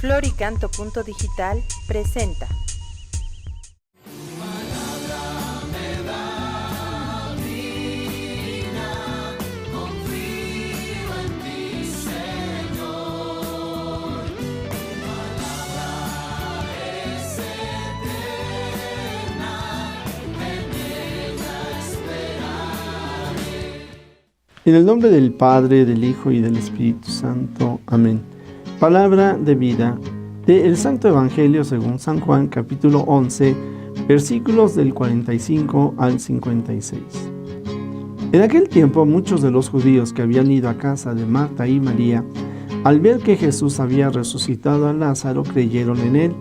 Floricanto.digital presenta. En el nombre del Padre, del Hijo y del Espíritu Santo. Amén. Palabra de vida del Santo Evangelio según San Juan, capítulo 11, versículos del 45 al 56. En aquel tiempo, muchos de los judíos que habían ido a casa de Marta y María, al ver que Jesús había resucitado a Lázaro, creyeron en él.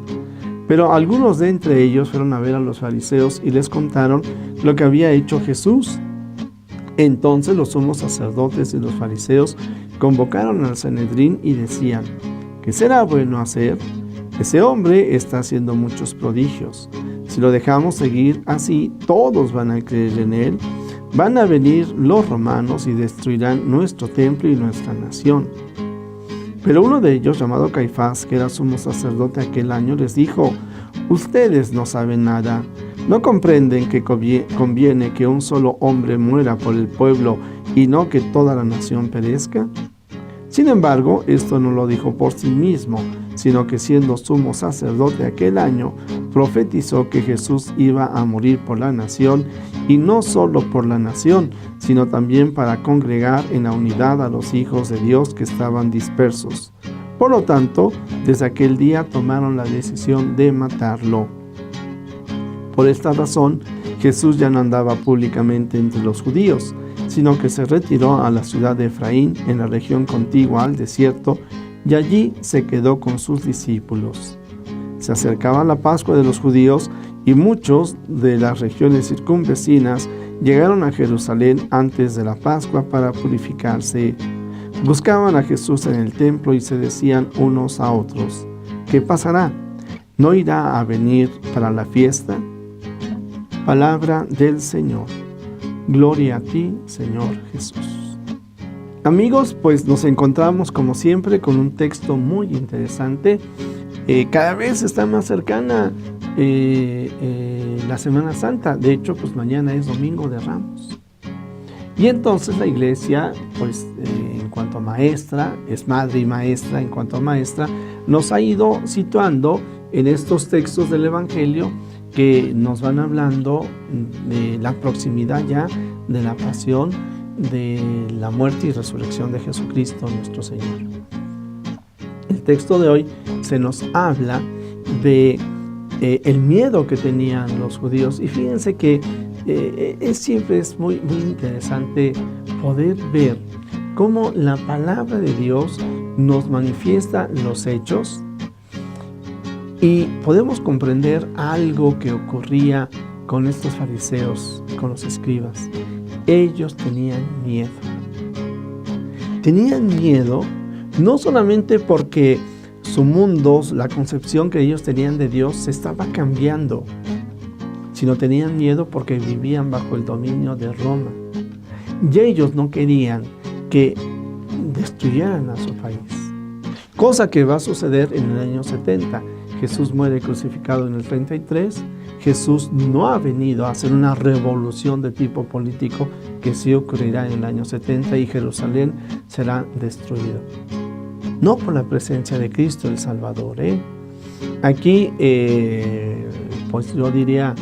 Pero algunos de entre ellos fueron a ver a los fariseos y les contaron lo que había hecho Jesús. Entonces los sumos sacerdotes y los fariseos convocaron al Sanedrín y decían: ¿qué será bueno hacer? Ese hombre está haciendo muchos prodigios. Si lo dejamos seguir así, todos van a creer en él. Van a venir los romanos y destruirán nuestro templo y nuestra nación. Pero uno de ellos, llamado Caifás, que era sumo sacerdote aquel año, les dijo: ustedes no saben nada. ¿No comprenden que conviene que un solo hombre muera por el pueblo y no que toda la nación perezca? Sin embargo, esto no lo dijo por sí mismo, sino que siendo sumo sacerdote aquel año, profetizó que Jesús iba a morir por la nación, y no solo por la nación, sino también para congregar en la unidad a los hijos de Dios que estaban dispersos. Por lo tanto, desde aquel día tomaron la decisión de matarlo. Por esta razón, Jesús ya no andaba públicamente entre los judíos, sino que se retiró a la ciudad de Efraín, en la región contigua al desierto, y allí se quedó con sus discípulos. Se acercaba la Pascua de los judíos, y muchos de las regiones circunvecinas llegaron a Jerusalén antes de la Pascua para purificarse. Buscaban a Jesús en el templo y se decían unos a otros: ¿qué pasará? ¿No irá a venir para la fiesta? Palabra del Señor. Gloria a ti, Señor Jesús. Amigos, pues nos encontramos como siempre con un texto muy interesante. Cada vez está más cercana la Semana Santa. De hecho, pues mañana es Domingo de Ramos. Y entonces la iglesia, pues en cuanto a maestra, es madre y maestra, en cuanto a maestra, nos ha ido situando en estos textos del Evangelio que nos van hablando de la proximidad ya de la pasión, de la muerte y resurrección de Jesucristo nuestro Señor. El texto de hoy se nos habla de el miedo que tenían los judíos, y fíjense que siempre es muy interesante poder ver cómo la palabra de Dios nos manifiesta los hechos. Y podemos comprender algo que ocurría con estos fariseos, con los escribas. Ellos tenían miedo. Tenían miedo no solamente porque su mundo, la concepción que ellos tenían de Dios, se estaba cambiando, sino tenían miedo porque vivían bajo el dominio de Roma. Y ellos no querían que destruyeran a su país. Cosa que va a suceder en el año 70. Jesús muere crucificado en el 33. Jesús no ha venido a hacer una revolución de tipo político, que sí ocurrirá en el año 70, y Jerusalén será destruido. No por la presencia de Cristo el Salvador. Aquí, pues yo diría,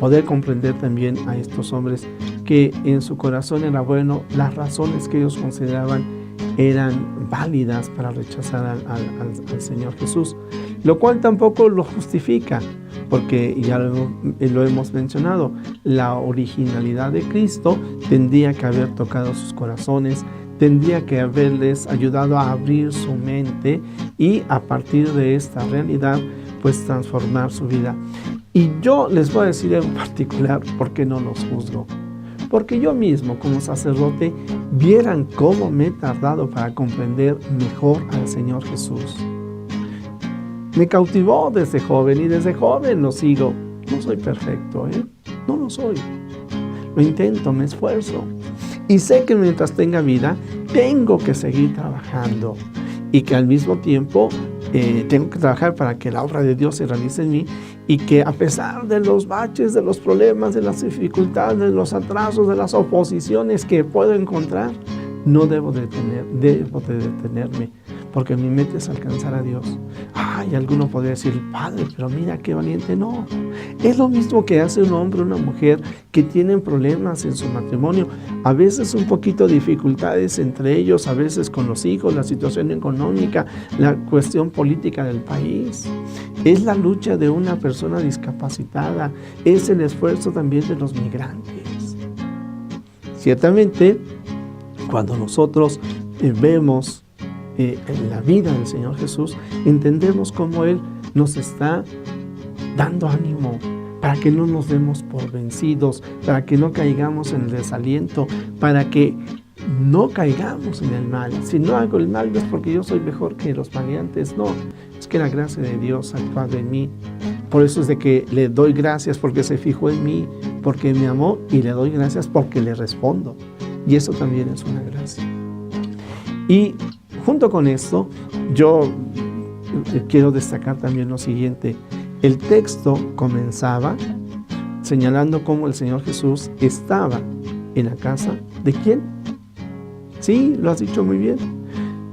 poder comprender también a estos hombres que en su corazón era bueno, las razones que ellos consideraban eran válidas para rechazar al Señor Jesús, lo cual tampoco lo justifica, porque ya lo hemos mencionado, la originalidad de Cristo tendría que haber tocado sus corazones, tendría que haberles ayudado a abrir su mente y a partir de esta realidad pues transformar su vida. Y yo les voy a decir en particular por qué no los juzgo. Porque yo mismo, como sacerdote, vieran cómo me he tardado para comprender mejor al Señor Jesús. Me cautivó desde joven y desde joven lo sigo. No soy perfecto, no lo soy. Lo intento, me esfuerzo. Y sé que mientras tenga vida, tengo que seguir trabajando. Y que al mismo tiempo tengo que trabajar para que la obra de Dios se realice en mí, y que a pesar de los baches, de los problemas, de las dificultades, de los atrasos, de las oposiciones que puedo encontrar, no debo de detenerme, porque mi meta es alcanzar a Dios. Ay, alguno podría decir, padre, pero mira qué valiente. No, es lo mismo que hace un hombre o una mujer que tienen problemas en su matrimonio, a veces un poquito dificultades entre ellos, a veces con los hijos, la situación económica, la cuestión política del país. Es la lucha de una persona discapacitada, es el esfuerzo también de los migrantes. Ciertamente, cuando nosotros vemos en la vida del Señor Jesús, entendemos cómo Él nos está dando ánimo para que no nos demos por vencidos, para que no caigamos en el desaliento, para que no caigamos en el mal. Si no hago el mal, no es porque yo soy mejor que los maleantes, no, es que la gracia de Dios ha actuado en mí. Por eso es de que le doy gracias porque se fijó en mí, porque me amó, y le doy gracias porque le respondo. Y eso también es una gracia. Y junto con esto, yo quiero destacar también lo siguiente. El texto comenzaba señalando cómo el Señor Jesús estaba en la casa ¿de quién? Sí, lo has dicho muy bien.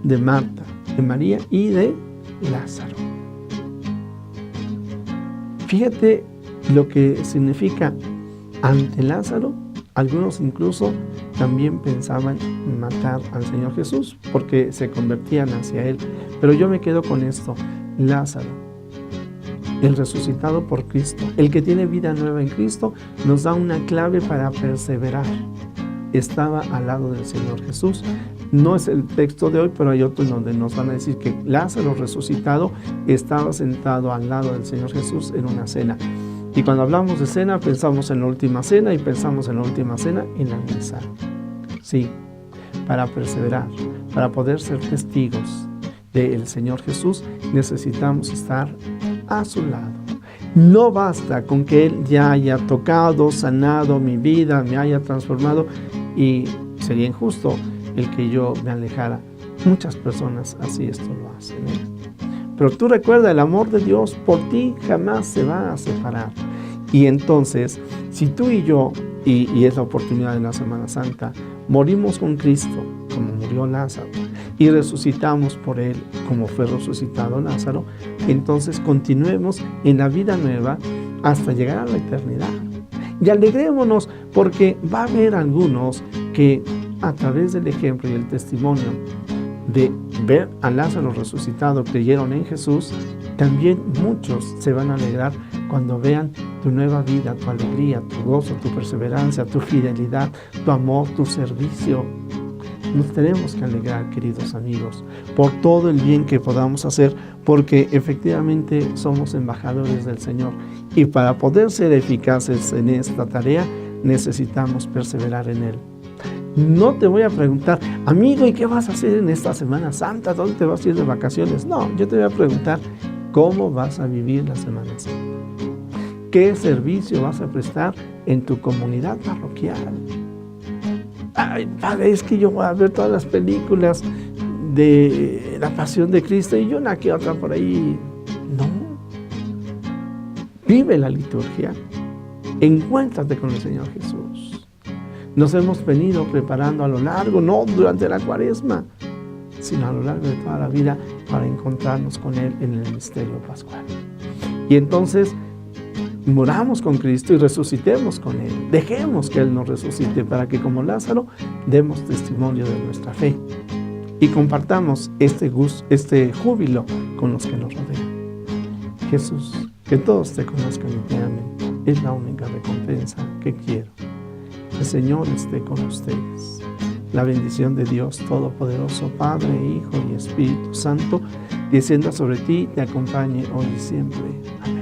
De Marta, de María y de Lázaro. Fíjate lo que significa ante Lázaro. Algunos incluso también pensaban matar al Señor Jesús porque se convertían hacia Él. Pero yo me quedo con esto. Lázaro, el resucitado por Cristo, el que tiene vida nueva en Cristo, nos da una clave para perseverar. Estaba al lado del Señor Jesús. No es el texto de hoy, pero hay otro en donde nos van a decir que Lázaro resucitado estaba sentado al lado del Señor Jesús en una cena. Y cuando hablamos de cena, pensamos en la última cena, y pensamos en la última cena en la mesa. Sí, para perseverar, para poder ser testigos del Señor Jesús, necesitamos estar a su lado. No basta con que Él ya haya tocado, sanado mi vida, me haya transformado, y sería injusto el que yo me alejara. Muchas personas así esto lo hacen, ¿eh? Pero tú recuerda, el amor de Dios por ti jamás se va a separar. Y entonces, si tú y yo, y es la oportunidad de la Semana Santa, morimos con Cristo, como murió Lázaro, y resucitamos por Él, como fue resucitado Lázaro, entonces continuemos en la vida nueva hasta llegar a la eternidad. Y alegrémonos, porque va a haber algunos que a través del ejemplo y el testimonio de ver a Lázaro resucitado creyeron en Jesús. También muchos se van a alegrar cuando vean tu nueva vida, tu alegría, tu gozo, tu perseverancia, tu fidelidad, tu amor, tu servicio. Nos tenemos que alegrar, queridos amigos, por todo el bien que podamos hacer, porque efectivamente somos embajadores del Señor, y para poder ser eficaces en esta tarea necesitamos perseverar en Él. No te voy a preguntar, amigo, ¿y qué vas a hacer en esta Semana Santa? ¿Dónde te vas a ir de vacaciones? No, yo te voy a preguntar, ¿cómo vas a vivir la Semana Santa? ¿Qué servicio vas a prestar en tu comunidad parroquial? Ay, padre, es que yo voy a ver todas las películas de la Pasión de Cristo y yo una que otra por ahí. No. Vive la liturgia. Encuéntrate con el Señor Jesús. Nos hemos venido preparando a lo largo, no durante la Cuaresma, sino a lo largo de toda la vida, para encontrarnos con Él en el misterio pascual. Y entonces muramos con Cristo y resucitemos con Él. Dejemos que Él nos resucite para que, como Lázaro, demos testimonio de nuestra fe y compartamos este júbilo con los que nos rodean. Jesús, que todos te conozcan y te amen, es la única recompensa que quiero. El Señor esté con ustedes. La bendición de Dios Todopoderoso, Padre, Hijo y Espíritu Santo, descienda sobre ti, te acompañe hoy y siempre. Amén.